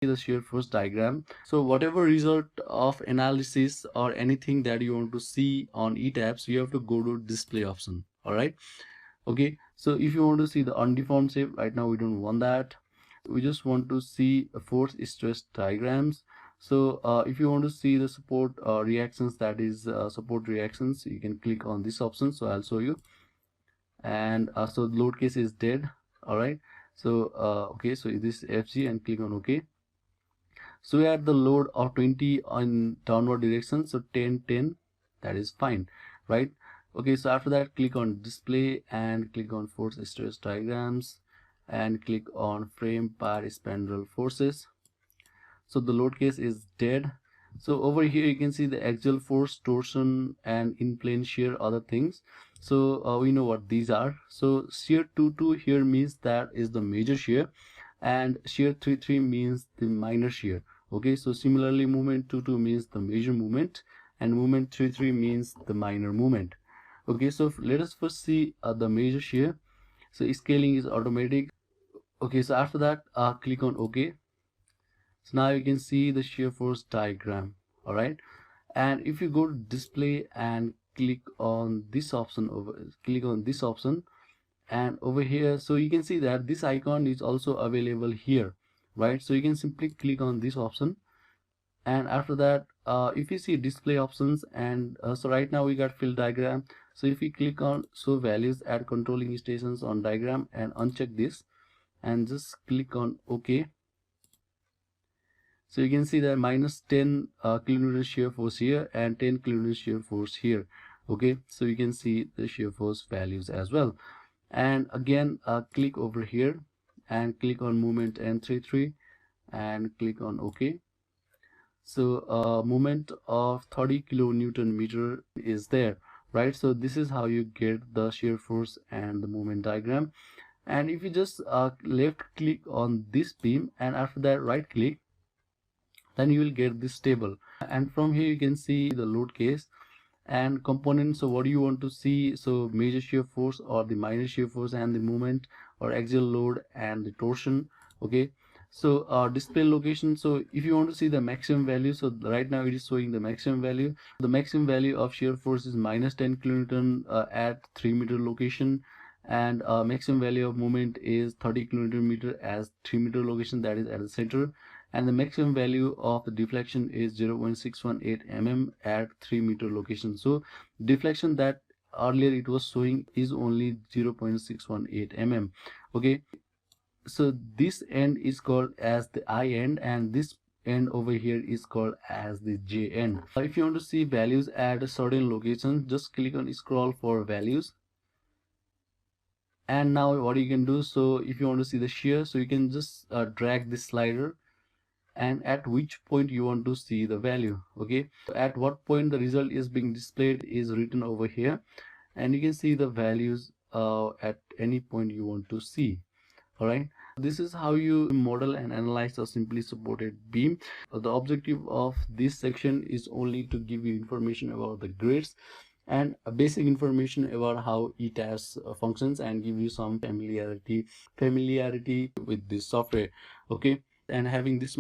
the shear force diagram. So whatever result of analysis or anything that you want to see on ETABS, you have to go to display option. All right. Okay, so if you want to see the undeformed shape, right now we don't want that. We just want to see force stress diagrams. So if you want to see the support reactions, that is support reactions, you can click on this option. So I'll show you. And so the load case is dead. All right, so okay, so this is FG and click on OK. So we had the load of 20 on downward direction, so 10 10, that is fine, right? Okay, so after that click on display and click on force stress diagrams and click on frame per spandrel forces. So the load case is dead. So over here you can see the axial force, torsion, and in plane shear, other things. So we know what these are. So shear 2 here means that is the major shear, and shear 3 means the minor shear. Okay, so similarly movement 2 means the major movement, and movement 3 means the minor movement. Okay, so let us first see the major shear. So scaling is automatic. Okay, so after that click on OK. So now you can see the shear force diagram. All right, and if you go to display and click on this option, and over here, so you can see that this icon is also available here, right? So you can simply click on this option, and after that if you see display options, and so right now we got field diagram. So if you click on show values at controlling stations on diagram and uncheck this and just click on OK. So you can see that minus 10 kilonewton shear force here and 10 kilonewton shear force here. Okay, so you can see the shear force values as well. And again click over here and click on movement N33 and click on OK. So moment of 30 kilonewton meter is there, right? So this is how you get the shear force and the moment diagram. And if you just left click on this beam and after that right click, then you will get this table, and from here you can see the load case and components. So what do you want to see? So major shear force or the minor shear force and the moment or axial load and the torsion. Okay, so display location. So if you want to see the maximum value, so right now it is showing the maximum value. The maximum value of shear force is minus 10 kilonewton at 3 meter location, and maximum value of moment is 30 kilonewton meter as 3 meter location, that is at the center, and the maximum value of the deflection is 0.618 mm at 3 meter location. So deflection that earlier it was showing is only 0.618 mm. Okay, so this end is called as the I end, and this end over here is called as the J end. If you want to see values at a certain location, just click on scroll for values. And now what you can do, so if you want to see the shear, so you can just drag this slider and at which point you want to see the value. Okay, so at what point the result is being displayed is written over here, and you can see the values at any point you want to see. All right, this is how you model and analyze a simply supported beam. The objective of this section is only to give you information about the grids and a basic information about how ETABS functions and give you some familiarity with this software. Okay, and having this much